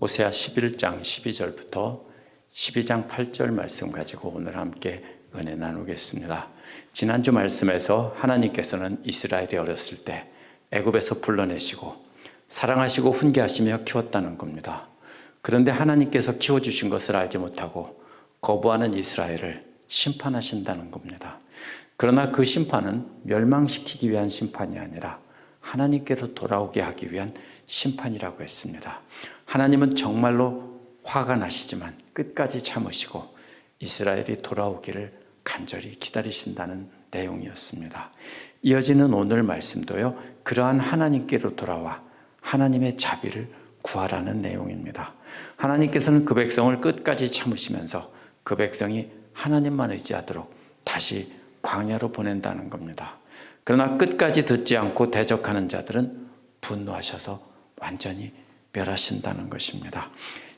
호세아 11장 12절부터 12장 8절 말씀 가지고 오늘 함께 은혜 나누겠습니다. 지난주 말씀에서 하나님께서는 이스라엘이 어렸을 때 애굽에서 불러내시고 사랑하시고 훈계하시며 키웠다는 겁니다. 그런데 하나님께서 키워주신 것을 알지 못하고 거부하는 이스라엘을 심판하신다는 겁니다. 그러나 그 심판은 멸망시키기 위한 심판이 아니라 하나님께로 돌아오게 하기 위한 심판이라고 했습니다. 하나님은 정말로 화가 나시지만 끝까지 참으시고 이스라엘이 돌아오기를 간절히 기다리신다는 내용이었습니다. 이어지는 오늘 말씀도요, 그러한 하나님께로 돌아와 하나님의 자비를 구하라는 내용입니다. 하나님께서는 그 백성을 끝까지 참으시면서 그 백성이 하나님만 의지하도록 다시 광야로 보낸다는 겁니다. 그러나 끝까지 듣지 않고 대적하는 자들은 분노하셔서 완전히 멸하신다는 것입니다.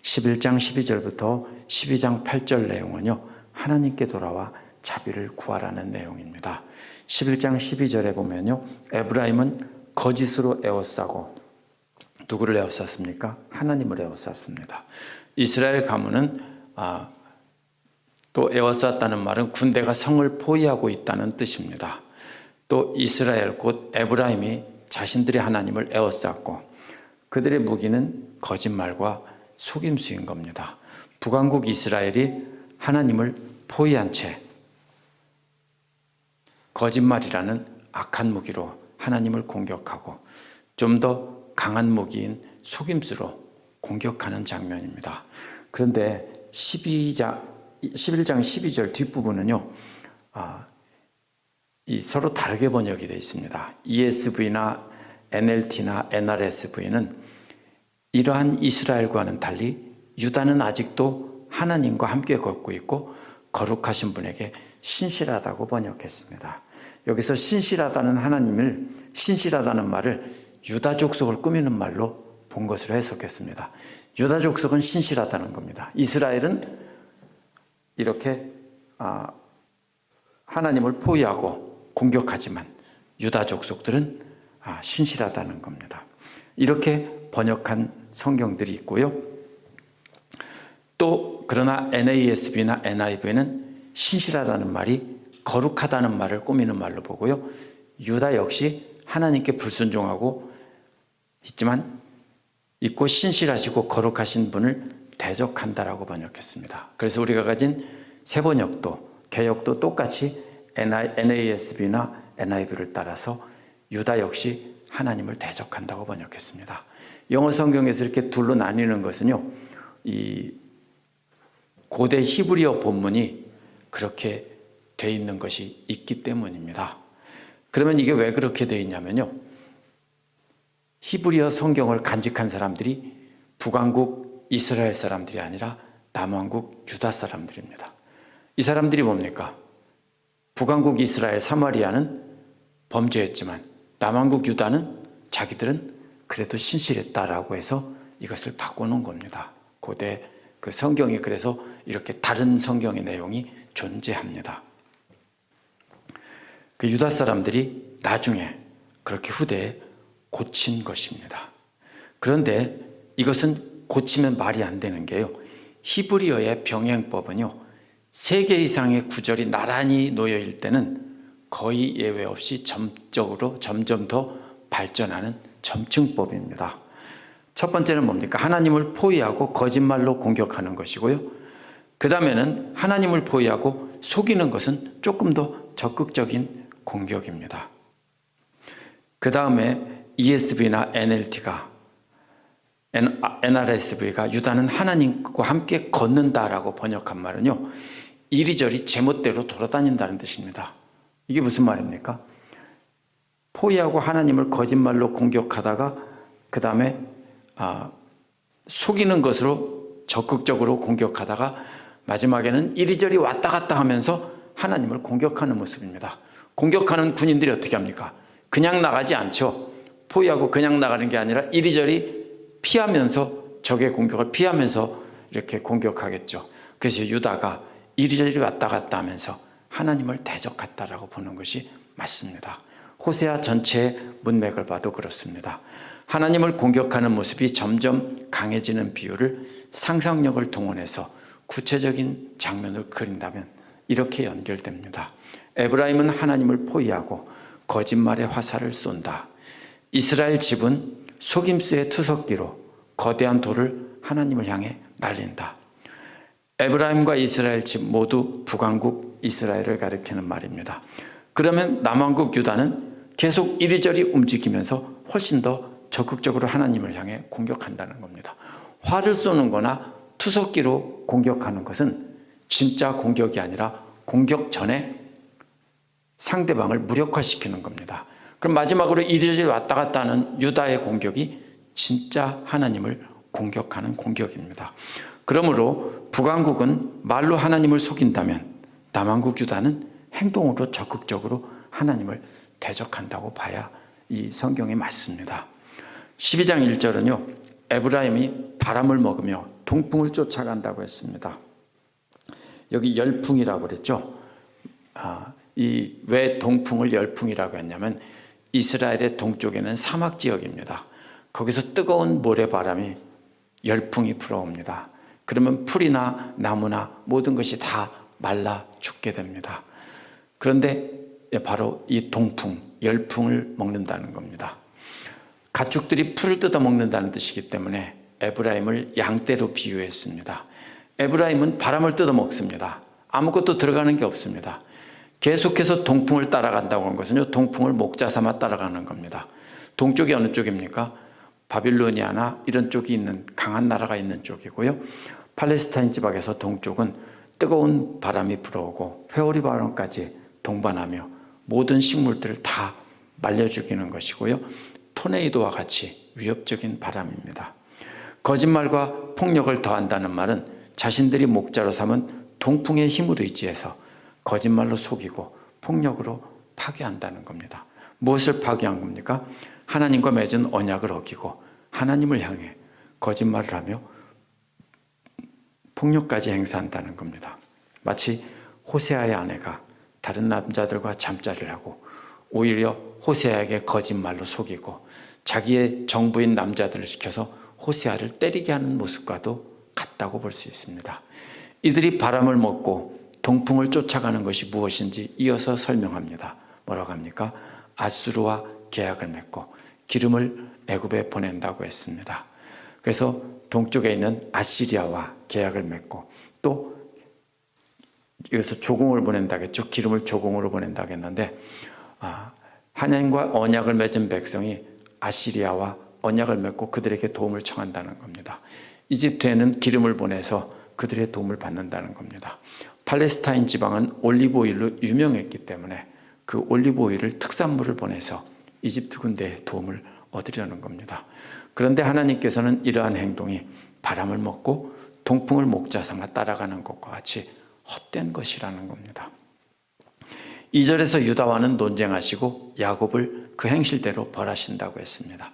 11장 12절부터 12장 8절 내용은요, 하나님께 돌아와 자비를 구하라는 내용입니다. 11장 12절에 보면요, 에브라임은 거짓으로 에워싸고 누구를 에워쌌습니까? 하나님을 에워쌌습니다. 이스라엘 가문은 또 에워쌌다는 말은 군대가 성을 포위하고 있다는 뜻입니다. 또 이스라엘 곧 에브라임이 자신들의 하나님을 에워쌌고 그들의 무기는 거짓말과 속임수인 겁니다. 북왕국 이스라엘이 하나님을 포위한 채 거짓말이라는 악한 무기로 하나님을 공격하고 좀 더 강한 무기인 속임수로 공격하는 장면입니다. 그런데 11장 12절 뒷부분은요, 서로 다르게 번역이 되어 있습니다. ESV나 NLT나 NRSV는 이러한 이스라엘과는 달리 유다는 아직도 하나님과 함께 걷고 있고 거룩하신 분에게 신실하다고 번역했습니다. 여기서 신실하다는 말을 유다 족속을 꾸미는 말로 본 것으로 해석했습니다. 유다 족속은 신실하다는 겁니다. 이스라엘은 이렇게 하나님을 포위하고 공격하지만 유다 족속들은 신실하다는 겁니다. 이렇게 번역한 성경들이 있고요. 또 그러나 NASB나 NIV는 신실하다는 말이 거룩하다는 말을 꾸미는 말로 보고요. 유다 역시 하나님께 불순종하고 있고 신실하시고 거룩하신 분을 대적한다라고 번역했습니다. 그래서 우리가 가진 세 번역도 개역도 똑같이 NASB나 NIV를 따라서 유다 역시 하나님을 대적한다고 번역했습니다. 영어 성경에서 이렇게 둘로 나뉘는 것은요, 이 고대 히브리어 본문이 그렇게 돼 있는 것이 있기 때문입니다. 그러면 이게 왜 그렇게 돼 있냐면요, 히브리어 성경을 간직한 사람들이 북왕국 이스라엘 사람들이 아니라 남왕국 유다 사람들입니다. 이 사람들이 뭡니까? 북왕국 이스라엘 사마리아는 범죄했지만 남왕국 유다는 자기들은 그래도 신실했다라고 해서 이것을 바꿔놓은 겁니다. 고대 그 성경이 그래서 이렇게 다른 성경의 내용이 존재합니다. 그 유다 사람들이 나중에 그렇게 후대에 고친 것입니다. 그런데 이것은 고치면 말이 안 되는 게요, 히브리어의 병행법은요, 3개 이상의 구절이 나란히 놓여 있을 때는 거의 예외 없이 점점 더 발전하는 점층법입니다. 첫 번째는 뭡니까? 하나님을 포위하고 거짓말로 공격하는 것이고요. 그 다음에는 하나님을 포위하고 속이는 것은 조금 더 적극적인 공격입니다. 그 다음에 ESV나 NLT가 NRSV가 유다는 하나님과 함께 걷는다라고 번역한 말은요, 이리저리 제멋대로 돌아다닌다는 뜻입니다. 이게 무슨 말입니까? 포위하고 하나님을 거짓말로 공격하다가 그 다음에 속이는 것으로 적극적으로 공격하다가 마지막에는 이리저리 왔다 갔다 하면서 하나님을 공격하는 모습입니다. 공격하는 군인들이 어떻게 합니까? 그냥 나가지 않죠. 포위하고 그냥 나가는 게 아니라 이리저리 피하면서 적의 공격을 피하면서 이렇게 공격하겠죠. 그래서 유다가 이리저리 왔다 갔다 하면서 하나님을 대적했다라고 보는 것이 맞습니다. 호세아 전체의 문맥을 봐도 그렇습니다. 하나님을 공격하는 모습이 점점 강해지는 비유를 상상력을 동원해서 구체적인 장면을 그린다면 이렇게 연결됩니다. 에브라임은 하나님을 포위하고 거짓말의 화살을 쏜다. 이스라엘 집은 속임수의 투석기로 거대한 돌을 하나님을 향해 날린다. 에브라임과 이스라엘 집 모두 북왕국 이스라엘을 가리키는 말입니다. 그러면 남왕국 유다는 계속 이리저리 움직이면서 훨씬 더 적극적으로 하나님을 향해 공격한다는 겁니다. 화를 쏘는 거나 투석기로 공격하는 것은 진짜 공격이 아니라 공격 전에 상대방을 무력화시키는 겁니다. 그럼 마지막으로 이리저리 왔다 갔다 하는 유다의 공격이 진짜 하나님을 공격하는 공격입니다. 그러므로 북왕국은 말로 하나님을 속인다면 남왕국 유다는 행동으로 적극적으로 하나님을 대적한다고 봐야 이 성경에 맞습니다. 12장 1절은요, 에브라임이 바람을 먹으며 동풍을 쫓아간다고 했습니다. 여기 열풍이라고 그랬죠. 왜 동풍을 열풍이라고 했냐면 이스라엘의 동쪽에는 사막 지역입니다. 거기서 뜨거운 모래바람이 열풍이 불어옵니다. 그러면 풀이나 나무나 모든 것이 다 말라 죽게 됩니다. 그런데 바로 이 동풍, 열풍을 먹는다는 겁니다. 가축들이 풀을 뜯어 먹는다는 뜻이기 때문에 에브라임을 양떼로 비유했습니다. 에브라임은 바람을 뜯어 먹습니다. 아무것도 들어가는 게 없습니다. 계속해서 동풍을 따라간다고 하는 것은요, 동풍을 목자 삼아 따라가는 겁니다. 동쪽이 어느 쪽입니까? 바빌로니아나 이런 쪽이 있는 강한 나라가 있는 쪽이고요. 팔레스타인 지방에서 동쪽은 뜨거운 바람이 불어오고 회오리 바람까지 동반하며 모든 식물들을 다 말려 죽이는 것이고요. 토네이도와 같이 위협적인 바람입니다. 거짓말과 폭력을 더한다는 말은 자신들이 목자로 삼은 동풍의 힘을 의지해서 거짓말로 속이고 폭력으로 파괴한다는 겁니다. 무엇을 파괴한 겁니까? 하나님과 맺은 언약을 어기고 하나님을 향해 거짓말을 하며 폭력까지 행사한다는 겁니다. 마치 호세아의 아내가 다른 남자들과 잠자리를 하고 오히려 호세아에게 거짓말로 속이고 자기의 정부인 남자들을 시켜서 호세아를 때리게 하는 모습과도 같다고 볼 수 있습니다. 이들이 바람을 먹고 동풍을 쫓아가는 것이 무엇인지 이어서 설명합니다. 뭐라고 합니까? 아수르와 계약을 맺고 기름을 애굽에 보낸다고 했습니다. 그래서 동쪽에 있는 아시리아와 계약을 맺고 또 여기서 조공을 보낸다겠죠. 기름을 조공으로 보낸다고 했는데 하나님과 언약을 맺은 백성이 아시리아와 언약을 맺고 그들에게 도움을 청한다는 겁니다. 이집트에는 기름을 보내서 그들의 도움을 받는다는 겁니다. 팔레스타인 지방은 올리브 오일로 유명했기 때문에 그 올리브 오일을 특산물을 보내서 이집트 군대에 도움을 얻으려는 겁니다. 그런데 하나님께서는 이러한 행동이 바람을 먹고 동풍을 목자 삼아 따라가는 것과 같이 헛된 것이라는 겁니다. 2절에서 유다와는 논쟁하시고 야곱을 그 행실대로 벌하신다고 했습니다.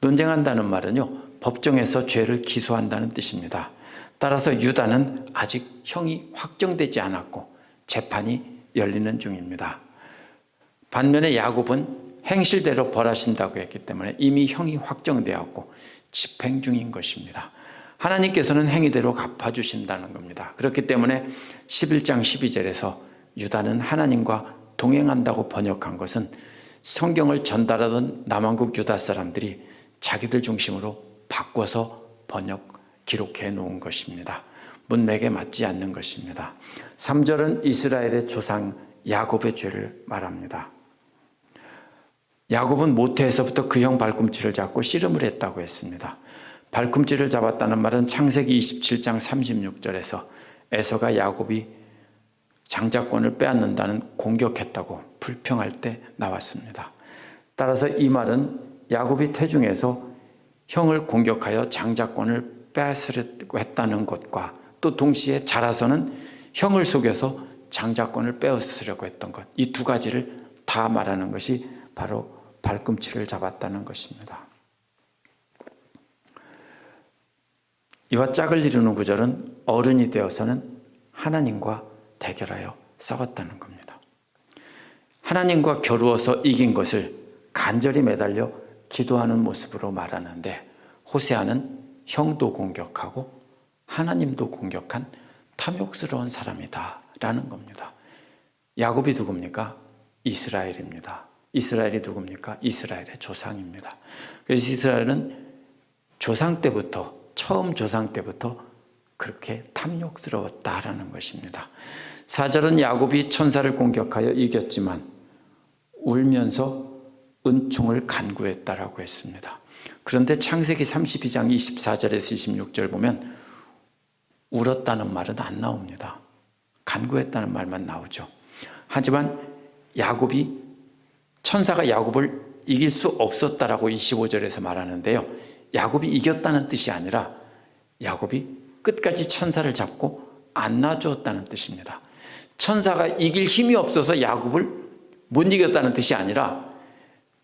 논쟁한다는 말은요, 법정에서 죄를 기소한다는 뜻입니다. 따라서 유다는 아직 형이 확정되지 않았고 재판이 열리는 중입니다. 반면에 야곱은 행실대로 벌하신다고 했기 때문에 이미 형이 확정되었고 집행 중인 것입니다. 하나님께서는 행위대로 갚아주신다는 겁니다. 그렇기 때문에 11장 12절에서 유다는 하나님과 동행한다고 번역한 것은 성경을 전달하던 남왕국 유다 사람들이 자기들 중심으로 바꿔서 기록해 놓은 것입니다. 문맥에 맞지 않는 것입니다. 3절은 이스라엘의 조상 야곱의 죄를 말합니다. 야곱은 모태에서부터 그 형 발꿈치를 잡고 씨름을 했다고 했습니다. 발꿈치를 잡았다는 말은 창세기 27장 36절에서 에서가 야곱이 장자권을 빼앗는다는 공격했다고 불평할 때 나왔습니다. 따라서 이 말은 야곱이 태중에서 형을 공격하여 장자권을 빼앗으려고 했다는 것과 또 동시에 자라서는 형을 속여서 장자권을 빼앗으려고 했던 것, 이 두 가지를 다 말하는 것이 바로 발꿈치를 잡았다는 것입니다. 이와 짝을 이루는 구절은 어른이 되어서는 하나님과 대결하여 싸웠다는 겁니다. 하나님과 겨루어서 이긴 것을 간절히 매달려 기도하는 모습으로 말하는데, 호세아는 형도 공격하고 하나님도 공격한 탐욕스러운 사람이다 라는 겁니다. 야곱이 누굽니까? 이스라엘입니다. 이스라엘이 누굽니까? 이스라엘의 조상입니다. 그래서 이스라엘은 처음 조상 때부터 그렇게 탐욕스러웠다라는 것입니다. 4절은 야곱이 천사를 공격하여 이겼지만 울면서 은총을 간구했다라고 했습니다. 그런데 창세기 32장 24절에서 26절 보면 울었다는 말은 안 나옵니다. 간구했다는 말만 나오죠. 하지만 천사가 야곱을 이길 수 없었다라고 25절에서 말하는데요. 야곱이 이겼다는 뜻이 아니라 야곱이 끝까지 천사를 잡고 안 놔주었다는 뜻입니다. 천사가 이길 힘이 없어서 야곱을 못 이겼다는 뜻이 아니라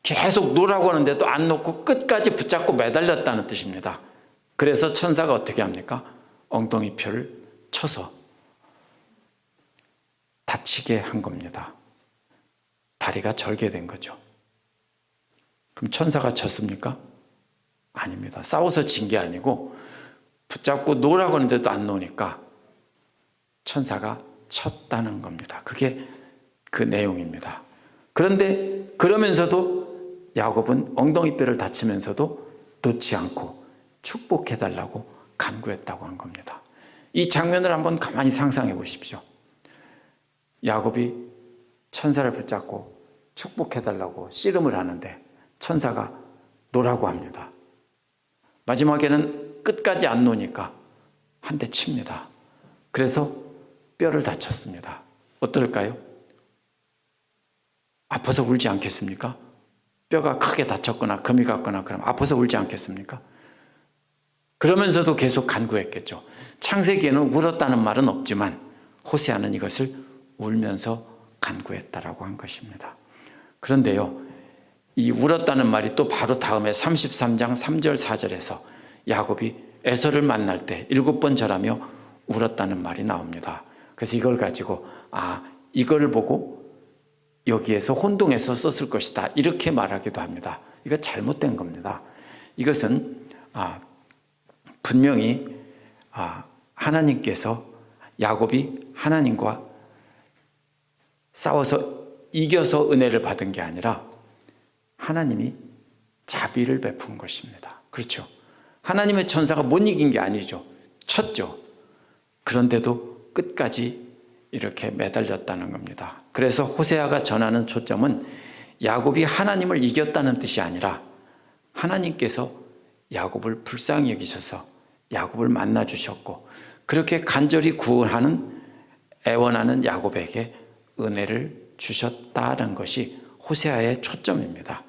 계속 놓으라고 하는데도 안 놓고 끝까지 붙잡고 매달렸다는 뜻입니다. 그래서 천사가 어떻게 합니까? 엉덩이표를 쳐서 다치게 한 겁니다. 다리가 절개된 거죠. 그럼 천사가 졌습니까? 아닙니다. 싸워서 진 게 아니고 붙잡고 놓으라고 하는데도 안 놓으니까 천사가 쳤다는 겁니다. 그게 그 내용입니다. 그런데 그러면서도 야곱은 엉덩이뼈를 다치면서도 놓지 않고 축복해달라고 간구했다고 한 겁니다. 이 장면을 한번 가만히 상상해 보십시오. 야곱이 천사를 붙잡고 축복해달라고 씨름을 하는데 천사가 놓으라고 합니다. 마지막에는 끝까지 안 놓으니까 한 대 칩니다. 그래서 뼈를 다쳤습니다. 어떨까요? 아파서 울지 않겠습니까? 뼈가 크게 다쳤거나 금이 갔거나 그러면 아파서 울지 않겠습니까? 그러면서도 계속 간구했겠죠. 창세기에는 울었다는 말은 없지만 호세아는 이것을 울면서 간구했다라고 한 것입니다. 그런데요, 이 울었다는 말이 또 바로 다음에 33장 3절 4절에서 야곱이 에서를 만날 때 7번 절하며 울었다는 말이 나옵니다. 그래서 이걸 가지고 이걸 보고 여기에서 혼동해서 썼을 것이다 이렇게 말하기도 합니다. 이거 잘못된 겁니다. 이것은 분명히 하나님께서 야곱이 하나님과 싸워서 이겨서 은혜를 받은 게 아니라 하나님이 자비를 베푼 것입니다. 그렇죠? 하나님의 천사가 못 이긴 게 아니죠. 쳤죠. 그런데도 끝까지 이렇게 매달렸다는 겁니다. 그래서 호세아가 전하는 초점은 야곱이 하나님을 이겼다는 뜻이 아니라 하나님께서 야곱을 불쌍히 여기셔서 야곱을 만나주셨고 그렇게 간절히 구원하는 애원하는 야곱에게 은혜를 주셨다는 것이 호세아의 초점입니다.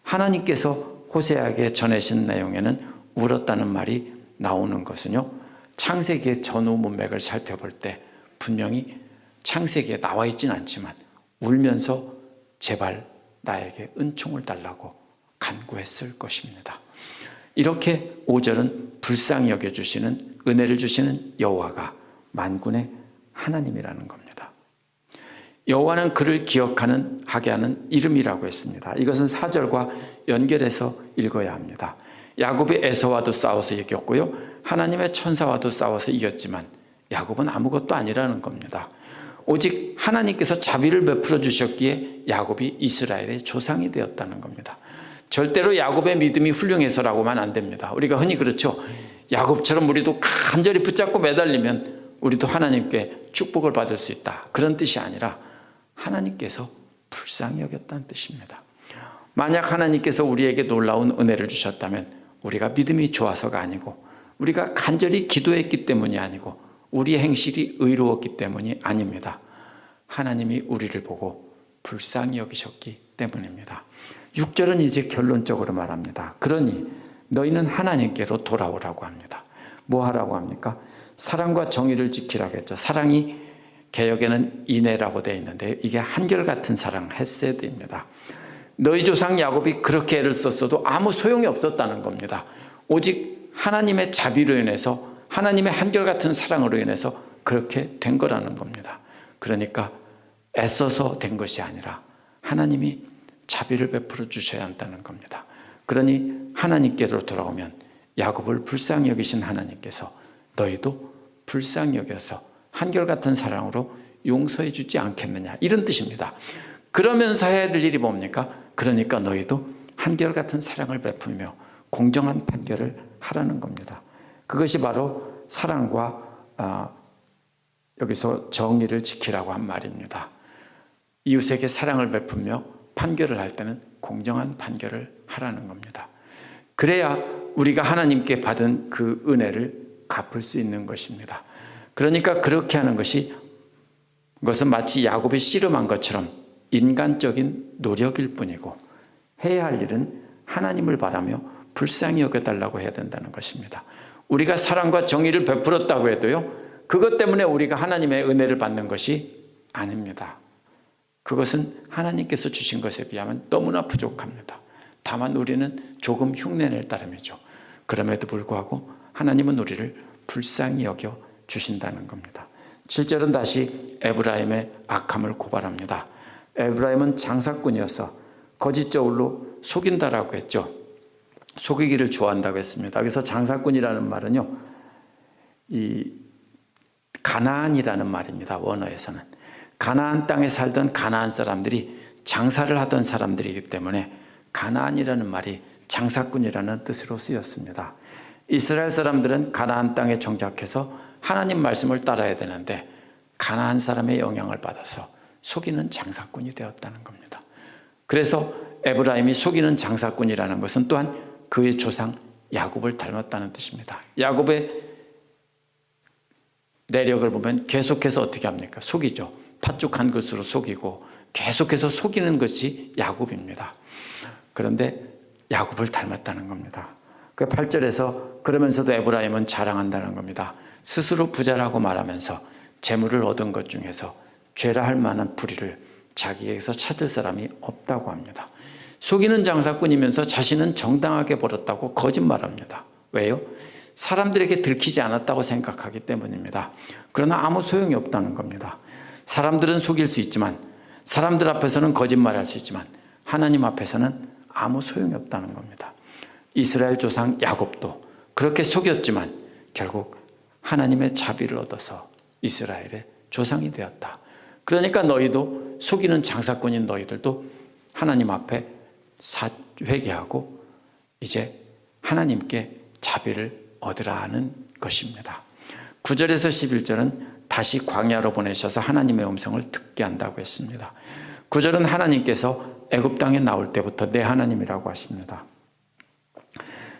하나님께서 호세아에게 전하신 내용에는 울었다는 말이 나오는 것은요, 창세기의 전후 문맥을 살펴볼 때 분명히 창세기에 나와 있지는 않지만 울면서 제발 나에게 은총을 달라고 간구했을 것입니다. 이렇게 5절은 불쌍히 여겨주시는 은혜를 주시는 여호와가 만군의 하나님이라는 겁니다. 여호와는 그를 기억하는 하게 하는 이름이라고 했습니다. 이것은 4절과 연결해서 읽어야 합니다. 야곱이 에서와도 싸워서 이겼고요, 하나님의 천사와도 싸워서 이겼지만 야곱은 아무것도 아니라는 겁니다. 오직 하나님께서 자비를 베풀어 주셨기에 야곱이 이스라엘의 조상이 되었다는 겁니다. 절대로 야곱의 믿음이 훌륭해서라고만 안 됩니다. 우리가 흔히 그렇죠. 야곱처럼 우리도 간절히 붙잡고 매달리면 우리도 하나님께 축복을 받을 수 있다, 그런 뜻이 아니라 하나님께서 불쌍히 여겼다는 뜻입니다. 만약 하나님께서 우리에게 놀라운 은혜를 주셨다면 우리가 믿음이 좋아서가 아니고 우리가 간절히 기도했기 때문이 아니고 우리의 행실이 의로웠기 때문이 아닙니다. 하나님이 우리를 보고 불쌍히 여기셨기 때문입니다. 6절은 이제 결론적으로 말합니다. 그러니 너희는 하나님께로 돌아오라고 합니다. 뭐 하라고 합니까? 사랑과 정의를 지키라고 했죠. 사랑이 개역에는 인애라고 되어 있는데 이게 한결같은 사랑, 헤세드입니다. 너희 조상 야곱이 그렇게 애를 썼어도 아무 소용이 없었다는 겁니다. 오직 하나님의 자비로 인해서, 하나님의 한결같은 사랑으로 인해서 그렇게 된 거라는 겁니다. 그러니까 애써서 된 것이 아니라 하나님이 자비를 베풀어 주셔야 한다는 겁니다. 그러니 하나님께로 돌아오면 야곱을 불쌍히 여기신 하나님께서 너희도 불쌍히 여겨서 한결같은 사랑으로 용서해 주지 않겠느냐, 이런 뜻입니다. 그러면서 해야 될 일이 뭡니까? 그러니까 너희도 한결같은 사랑을 베풀며 공정한 판결을 하라는 겁니다. 그것이 바로 사랑과 여기서 정의를 지키라고 한 말입니다. 이웃에게 사랑을 베풀며 판결을 할 때는 공정한 판결을 하라는 겁니다. 그래야 우리가 하나님께 받은 그 은혜를 갚을 수 있는 것입니다. 그러니까 그렇게 하는 것은 마치 야곱이 씨름한 것처럼 인간적인 노력일 뿐이고, 해야 할 일은 하나님을 바라며 불쌍히 여겨달라고 해야 된다는 것입니다. 우리가 사랑과 정의를 베풀었다고 해도요, 그것 때문에 우리가 하나님의 은혜를 받는 것이 아닙니다. 그것은 하나님께서 주신 것에 비하면 너무나 부족합니다. 다만 우리는 조금 흉내낼 따름이죠. 그럼에도 불구하고 하나님은 우리를 불쌍히 여겨 주신다는 겁니다. 7절은 다시 에브라임의 악함을 고발합니다. 에브라임은 장사꾼이어서 거짓 저울로 속인다라고 했죠. 속이기를 좋아한다고 했습니다. 그래서 장사꾼이라는 말은요, 이 가나안이라는 말입니다. 원어에서는 가나안 땅에 살던 가나안 사람들이 장사를 하던 사람들이기 때문에 가나안이라는 말이 장사꾼이라는 뜻으로 쓰였습니다. 이스라엘 사람들은 가나안 땅에 정착해서 하나님 말씀을 따라야 되는데 가나안 사람의 영향을 받아서 속이는 장사꾼이 되었다는 겁니다. 그래서 에브라임이 속이는 장사꾼이라는 것은 또한 그의 조상 야곱을 닮았다는 뜻입니다. 야곱의 내력을 보면 계속해서 어떻게 합니까? 속이죠. 팥죽한 것으로 속이고 계속해서 속이는 것이 야곱입니다. 그런데 야곱을 닮았다는 겁니다. 그 8절에서 그러면서도 에브라임은 자랑한다는 겁니다. 스스로 부자라고 말하면서 재물을 얻은 것 중에서 죄라 할 만한 불의를 자기에게서 찾을 사람이 없다고 합니다. 속이는 장사꾼이면서 자신은 정당하게 벌었다고 거짓말합니다. 왜요? 사람들에게 들키지 않았다고 생각하기 때문입니다. 그러나 아무 소용이 없다는 겁니다. 사람들은 속일 수 있지만, 사람들 앞에서는 거짓말할 수 있지만 하나님 앞에서는 아무 소용이 없다는 겁니다. 이스라엘 조상 야곱도 그렇게 속였지만 결국 하나님의 자비를 얻어서 이스라엘의 조상이 되었다. 그러니까 너희도, 속이는 장사꾼인 너희들도 하나님 앞에 회개하고 이제 하나님께 자비를 얻으라 하는 것입니다. 9절에서 11절은 다시 광야로 보내셔서 하나님의 음성을 듣게 한다고 했습니다. 9절은 하나님께서 애굽 땅에 나올 때부터 내 하나님이라고 하십니다.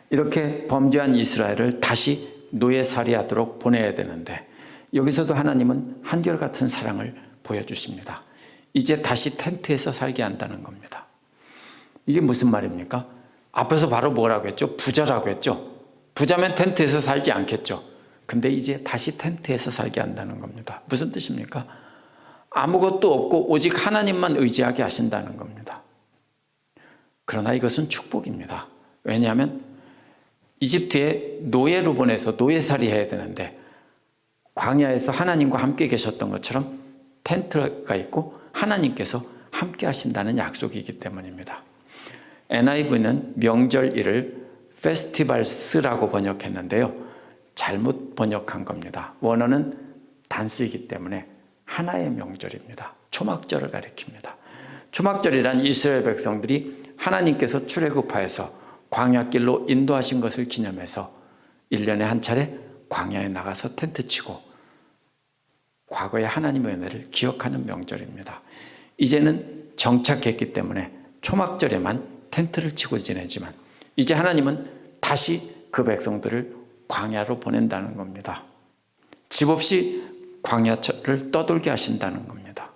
이렇게 범죄한 이스라엘을 다시 노예살이하도록 보내야 되는데 여기서도 하나님은 한결같은 사랑을 보여주십니다. 이제 다시 텐트에서 살게 한다는 겁니다. 이게 무슨 말입니까? 앞에서 바로 뭐라고 했죠? 부자라고 했죠. 부자면 텐트에서 살지 않겠죠. 근데 이제 다시 텐트에서 살게 한다는 겁니다. 무슨 뜻입니까? 아무것도 없고 오직 하나님만 의지하게 하신다는 겁니다. 그러나 이것은 축복입니다. 왜냐하면 이집트에 노예로 보내서 노예살이 해야 되는데 광야에서 하나님과 함께 계셨던 것처럼 텐트가 있고 하나님께서 함께 하신다는 약속이기 때문입니다. NIV는 명절일을 페스티벌스라고 번역했는데요, 잘못 번역한 겁니다. 원어는 단수이기 때문에 하나의 명절입니다. 초막절을 가리킵니다. 초막절이란 이스라엘 백성들이 하나님께서 출애굽하여서 광야길로 인도하신 것을 기념해서 1년에 한 차례 광야에 나가서 텐트 치고 과거의 하나님의 은혜를 기억하는 명절입니다. 이제는 정착했기 때문에 초막절에만 텐트를 치고 지내지만 이제 하나님은 다시 그 백성들을 광야로 보낸다는 겁니다. 집 없이 광야를 떠돌게 하신다는 겁니다.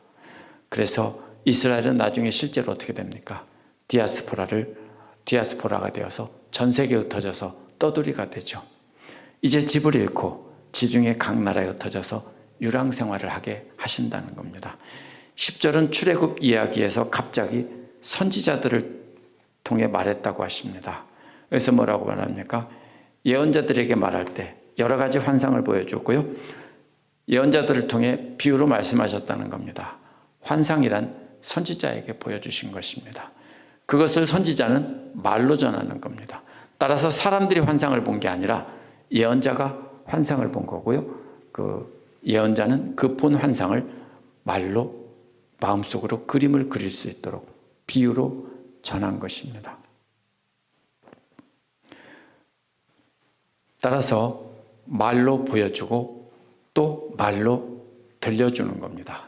그래서 이스라엘은 나중에 실제로 어떻게 됩니까? 디아스포라가 되어서 전 세계에 흩어져서 떠돌이가 되죠. 이제 집을 잃고 지중해 각 나라에 흩어져서 유랑 생활을 하게 하신다는 겁니다. 10절은 출애굽 이야기에서 갑자기 선지자들을 통해 말했다고 하십니다. 그래서 뭐라고 말합니까? 예언자들에게 말할 때 여러 가지 환상을 보여줬고요, 예언자들을 통해 비유로 말씀하셨다는 겁니다. 환상이란 선지자에게 보여주신 것입니다. 그것을 선지자는 말로 전하는 겁니다. 따라서 사람들이 환상을 본 게 아니라 예언자가 환상을 본 거고요. 그 예언자는 그 본 환상을 말로 마음속으로 그림을 그릴 수 있도록 비유로 전한 것입니다. 따라서 말로 보여주고 또 말로 들려주는 겁니다.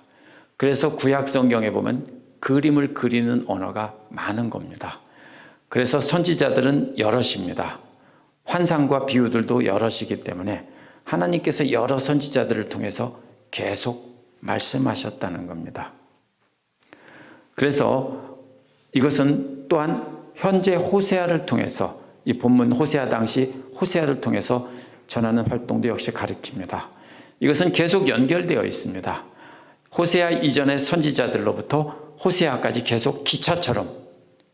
그래서 구약 성경에 보면 그림을 그리는 언어가 많은 겁니다. 그래서 선지자들은 여럿입니다. 환상과 비유들도 여럿이기 때문에 하나님께서 여러 선지자들을 통해서 계속 말씀하셨다는 겁니다. 그래서 이것은 또한 현재 호세아를 통해서, 이 본문 호세아 당시 호세아를 통해서 전하는 활동도 역시 가리킵니다. 이것은 계속 연결되어 있습니다. 호세아 이전의 선지자들로부터 호세아까지 계속 기차처럼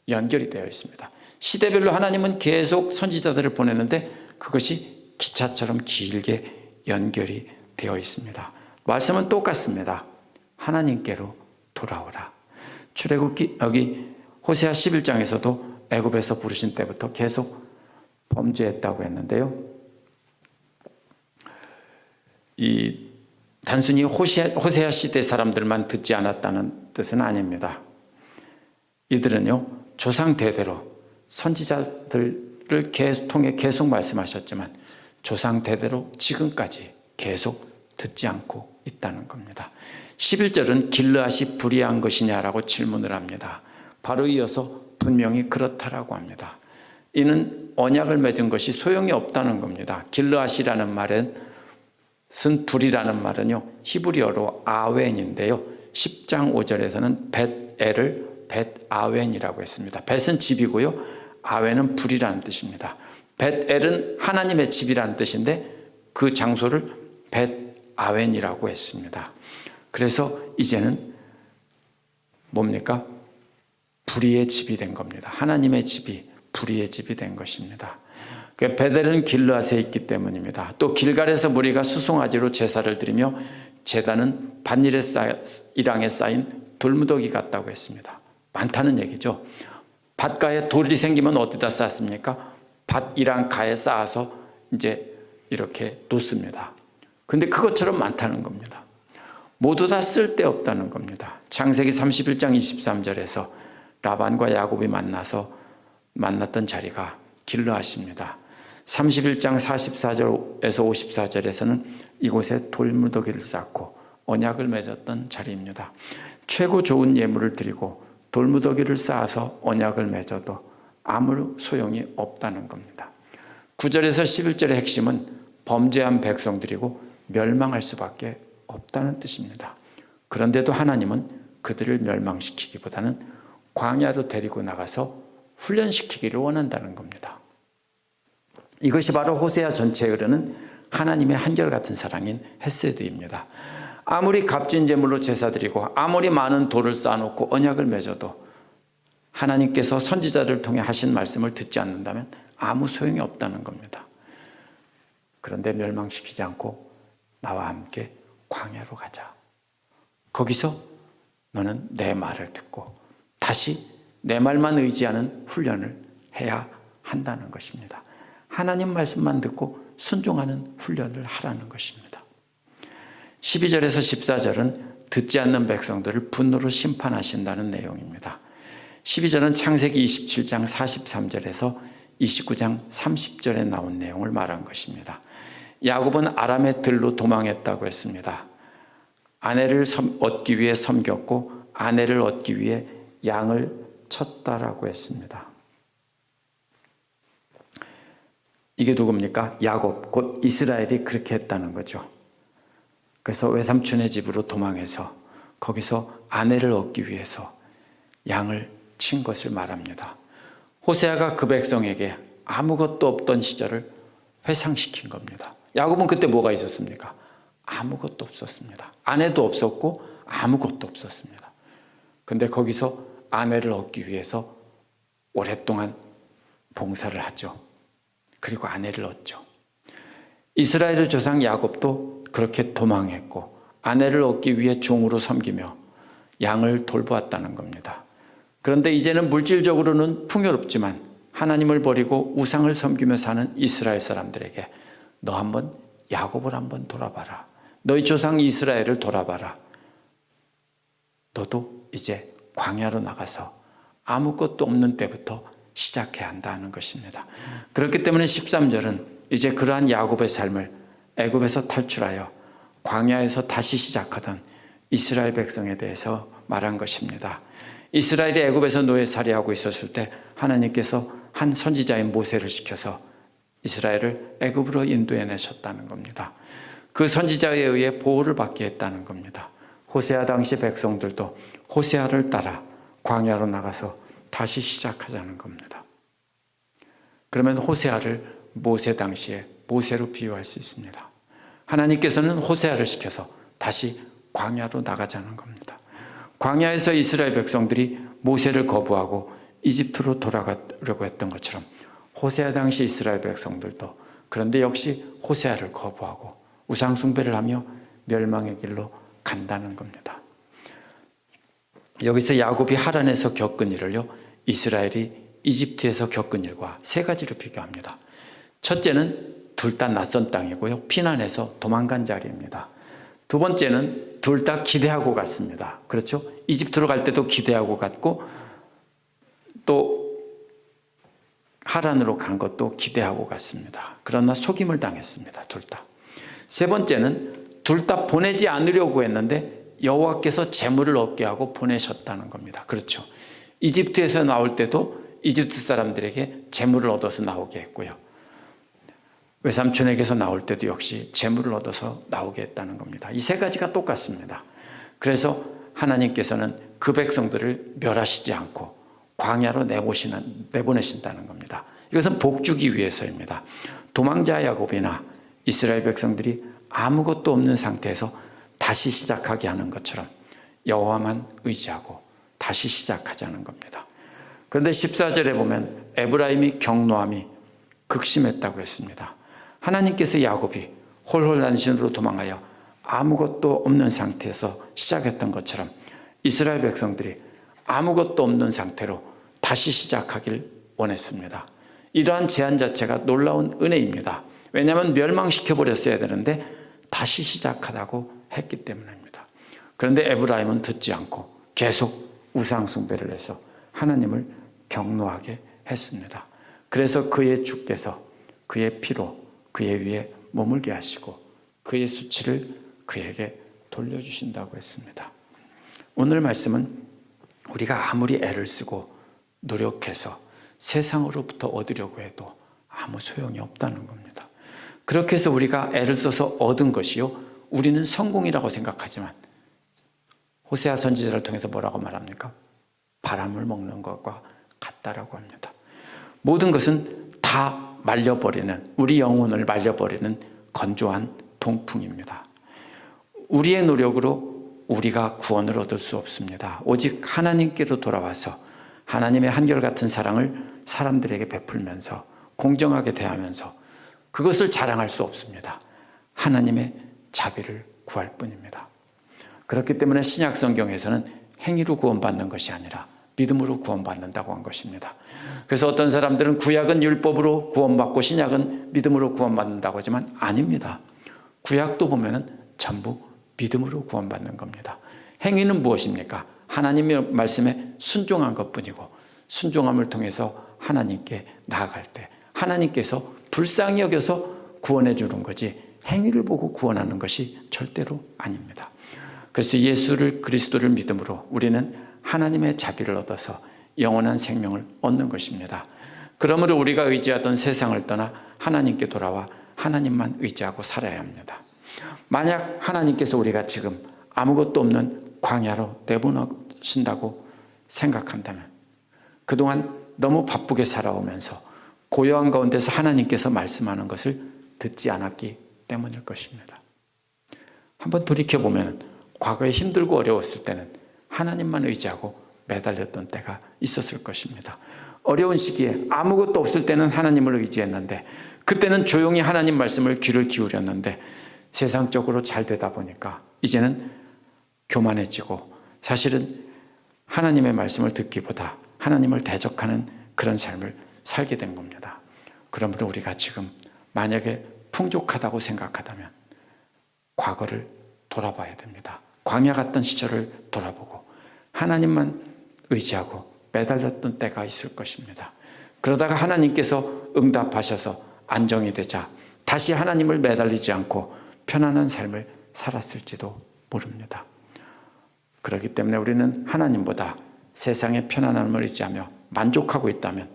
연결이 되어 있습니다. 시대별로 하나님은 계속 선지자들을 보내는데 그것이 기차처럼 길게 연결이 되어 있습니다. 말씀은 똑같습니다. 하나님께로 돌아오라. 출애굽기 여기 호세아 11장에서도 애굽에서 부르신 때부터 계속 범죄했다고 했는데요. 이 단순히 호세아 시대 사람들만 듣지 않았다는 뜻은 아닙니다. 이들은요, 조상 대대로 선지자들을 통해 계속 말씀하셨지만 조상 대대로 지금까지 계속 듣지 않고 있다는 겁니다. 11절은 길르앗이 불의한 것이냐라고 질문을 합니다. 바로 이어서 분명히 그렇다라고 합니다. 이는 언약을 맺은 것이 소용이 없다는 겁니다. 길르앗이라는 말은 불이라는 말은요, 히브리어로 아웬인데요. 10장 5절에서는 벳엘을 벳아웬이라고 했습니다. 벳은 집이고요, 아웬은 불이라는 뜻입니다. 벳엘은 하나님의 집이라는 뜻인데 그 장소를 벳아웬이라고 했습니다. 그래서 이제는 뭡니까? 불의의 집이 된 겁니다. 하나님의 집이 불의의 집이 된 것입니다. 베델은 길르앗에 있기 때문입니다. 또 길갈에서 무리가 수송아지로 제사를 드리며 제단은 밭일의 이랑에 쌓인 돌무더기 같다고 했습니다. 많다는 얘기죠. 밭가에 돌이 생기면 어디다 쌓습니까? 밭 이랑 가에 쌓아서 이제 이렇게 놓습니다. 근데 그것처럼 많다는 겁니다. 모두 다 쓸데없다는 겁니다. 창세기 31장 23절에서 라반과 야곱이 만났던 자리가 길르앗입니다. 31장 44절에서 54절에서는 이곳에 돌무더기를 쌓고 언약을 맺었던 자리입니다. 최고 좋은 예물을 드리고 돌무더기를 쌓아서 언약을 맺어도 아무 소용이 없다는 겁니다. 9절에서 11절의 핵심은 범죄한 백성들이고 멸망할 수밖에 없다는 뜻입니다. 그런데도 하나님은 그들을 멸망시키기보다는 광야로 데리고 나가서 훈련시키기를 원한다는 겁니다. 이것이 바로 호세아 전체에 흐르는 하나님의 한결같은 사랑인 헤세드입니다. 아무리 값진 제물로 제사드리고 아무리 많은 돌을 쌓아놓고 언약을 맺어도 하나님께서 선지자를 통해 하신 말씀을 듣지 않는다면 아무 소용이 없다는 겁니다. 그런데 멸망시키지 않고 나와 함께 광야로 가자. 거기서 너는 내 말을 듣고 다시 내 말만 의지하는 훈련을 해야 한다는 것입니다. 하나님 말씀만 듣고 순종하는 훈련을 하라는 것입니다. 12절에서 14절은 듣지 않는 백성들을 분노로 심판하신다는 내용입니다. 12절은 창세기 27장 43절에서 29장 30절에 나온 내용을 말한 것입니다. 야곱은 아람의 들로 도망했다고 했습니다. 아내를 얻기 위해 섬겼고 아내를 얻기 위해 양을 쳤다라고 했습니다. 이게 누굽니까? 야곱, 곧 이스라엘이 그렇게 했다는 거죠. 그래서 외삼촌의 집으로 도망해서 거기서 아내를 얻기 위해서 양을 친 것을 말합니다. 호세아가 그 백성에게 아무것도 없던 시절을 회상시킨 겁니다. 야곱은 그때 뭐가 있었습니까? 아무것도 없었습니다. 아내도 없었고 아무것도 없었습니다. 근데 거기서 아내를 얻기 위해서 오랫동안 봉사를 하죠. 그리고 아내를 얻죠. 이스라엘의 조상 야곱도 그렇게 도망했고 아내를 얻기 위해 종으로 섬기며 양을 돌보았다는 겁니다. 그런데 이제는 물질적으로는 풍요롭지만 하나님을 버리고 우상을 섬기며 사는 이스라엘 사람들에게 너 한번 야곱을 한번 돌아봐라. 너희 조상 이스라엘을 돌아봐라. 너도 이제 광야로 나가서 아무것도 없는 때부터 시작해야 한다는 것입니다. 그렇기 때문에 13절은 이제 그러한 야곱의 삶을 애굽에서 탈출하여 광야에서 다시 시작하던 이스라엘 백성에 대해서 말한 것입니다. 이스라엘이 애굽에서 노예살이하고 있었을 때 하나님께서 한 선지자인 모세를 시켜서 이스라엘을 애굽으로 인도해내셨다는 겁니다. 그 선지자에 의해 보호를 받게 했다는 겁니다. 호세아 당시 백성들도 호세아를 따라 광야로 나가서 다시 시작하자는 겁니다. 그러면 호세아를 모세 당시에 모세로 비유할 수 있습니다. 하나님께서는 호세아를 시켜서 다시 광야로 나가자는 겁니다. 광야에서 이스라엘 백성들이 모세를 거부하고 이집트로 돌아가려고 했던 것처럼 호세아 당시 이스라엘 백성들도 그런데 역시 호세아를 거부하고 우상 숭배를 하며 멸망의 길로 간다는 겁니다. 여기서 야곱이 하란에서 겪은 일을요, 이스라엘이 이집트에서 겪은 일과 세 가지로 비교합니다. 첫째는 둘 다 낯선 땅이고요, 피난해서 도망간 자리입니다. 두 번째는 둘 다 기대하고 갔습니다. 그렇죠? 이집트로 갈 때도 기대하고 갔고 또 하란으로 간 것도 기대하고 갔습니다. 그러나 속임을 당했습니다. 둘 다. 세 번째는 둘 다 보내지 않으려고 했는데 여호와께서 재물을 얻게 하고 보내셨다는 겁니다. 그렇죠? 이집트에서 나올 때도 이집트 사람들에게 재물을 얻어서 나오게 했고요. 외삼촌에게서 나올 때도 역시 재물을 얻어서 나오게 했다는 겁니다. 이 세 가지가 똑같습니다. 그래서 하나님께서는 그 백성들을 멸하시지 않고 광야로 내보내신다는 겁니다. 이것은 복주기 위해서입니다. 도망자 야곱이나 이스라엘 백성들이 아무것도 없는 상태에서 다시 시작하게 하는 것처럼 여호와만 의지하고 다시 시작하자는 겁니다. 그런데 14절에 보면 에브라임이 경노함이 극심했다고 했습니다. 하나님께서 야곱이 홀홀단신으로 도망하여 아무것도 없는 상태에서 시작했던 것처럼 이스라엘 백성들이 아무것도 없는 상태로 다시 시작하길 원했습니다. 이러한 제안 자체가 놀라운 은혜입니다. 왜냐하면 멸망시켜버렸어야 되는데 다시 시작하라고 했기 때문입니다. 그런데 에브라임은 듣지 않고 계속 우상 숭배를 해서 하나님을 경노하게 했습니다. 그래서 그의 주께서 그의 피로 그의 위에 머물게 하시고 그의 수치를 그에게 돌려주신다고 했습니다. 오늘 말씀은 우리가 아무리 애를 쓰고 노력해서 세상으로부터 얻으려고 해도 아무 소용이 없다는 겁니다. 그렇게 해서 우리가 애를 써서 얻은 것이요, 우리는 성공이라고 생각하지만 호세아 선지자를 통해서 뭐라고 말합니까? 바람을 먹는 것과 같다라고 합니다. 모든 것은 다 말려버리는, 우리 영혼을 말려버리는 건조한 동풍입니다. 우리의 노력으로 우리가 구원을 얻을 수 없습니다. 오직 하나님께로 돌아와서 하나님의 한결같은 사랑을 사람들에게 베풀면서 공정하게 대하면서 그것을 자랑할 수 없습니다. 하나님의 자비를 구할 뿐입니다. 그렇기 때문에 신약 성경에서는 행위로 구원받는 것이 아니라 믿음으로 구원받는다고 한 것입니다. 그래서 어떤 사람들은 구약은 율법으로 구원받고 신약은 믿음으로 구원받는다고 하지만 아닙니다. 구약도 보면은 전부 믿음으로 구원받는 겁니다. 행위는 무엇입니까? 하나님의 말씀에 순종한 것뿐이고 순종함을 통해서 하나님께 나아갈 때 하나님께서 불쌍히 여겨서 구원해 주는 거지 행위를 보고 구원하는 것이 절대로 아닙니다. 그래서 예수를 그리스도를 믿음으로 우리는 하나님의 자비를 얻어서 영원한 생명을 얻는 것입니다. 그러므로 우리가 의지하던 세상을 떠나 하나님께 돌아와 하나님만 의지하고 살아야 합니다. 만약 하나님께서 우리가 지금 아무것도 없는 광야로 내보내신다고 생각한다면 그동안 너무 바쁘게 살아오면서 고요한 가운데서 하나님께서 말씀하는 것을 듣지 않았기 때문일 것입니다. 한번 돌이켜보면 과거에 힘들고 어려웠을 때는 하나님만 의지하고 매달렸던 때가 있었을 것입니다. 어려운 시기에 아무것도 없을 때는 하나님을 의지했는데 그때는 조용히 하나님 말씀을 귀를 기울였는데 세상적으로 잘 되다 보니까 이제는 교만해지고 사실은 하나님의 말씀을 듣기보다 하나님을 대적하는 그런 삶을 살게 된 겁니다. 그러므로 우리가 지금 만약에 풍족하다고 생각하다면 과거를 돌아봐야 됩니다. 광야 같던 시절을 돌아보고 하나님만 의지하고 매달렸던 때가 있을 것입니다. 그러다가 하나님께서 응답하셔서 안정이 되자 다시 하나님을 매달리지 않고 편안한 삶을 살았을지도 모릅니다. 그렇기 때문에 우리는 하나님보다 세상의 편안함을 의지하며 만족하고 있다면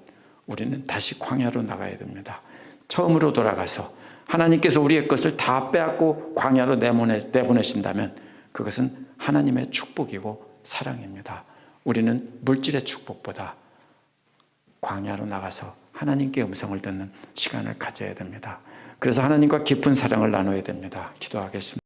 우리는 다시 광야로 나가야 됩니다. 처음으로 돌아가서 하나님께서 우리의 것을 다 빼앗고 광야로 내보내신다면 그것은 하나님의 축복이고 사랑입니다. 우리는 물질의 축복보다 광야로 나가서 하나님께 음성을 듣는 시간을 가져야 됩니다. 그래서 하나님과 깊은 사랑을 나눠야 됩니다. 기도하겠습니다.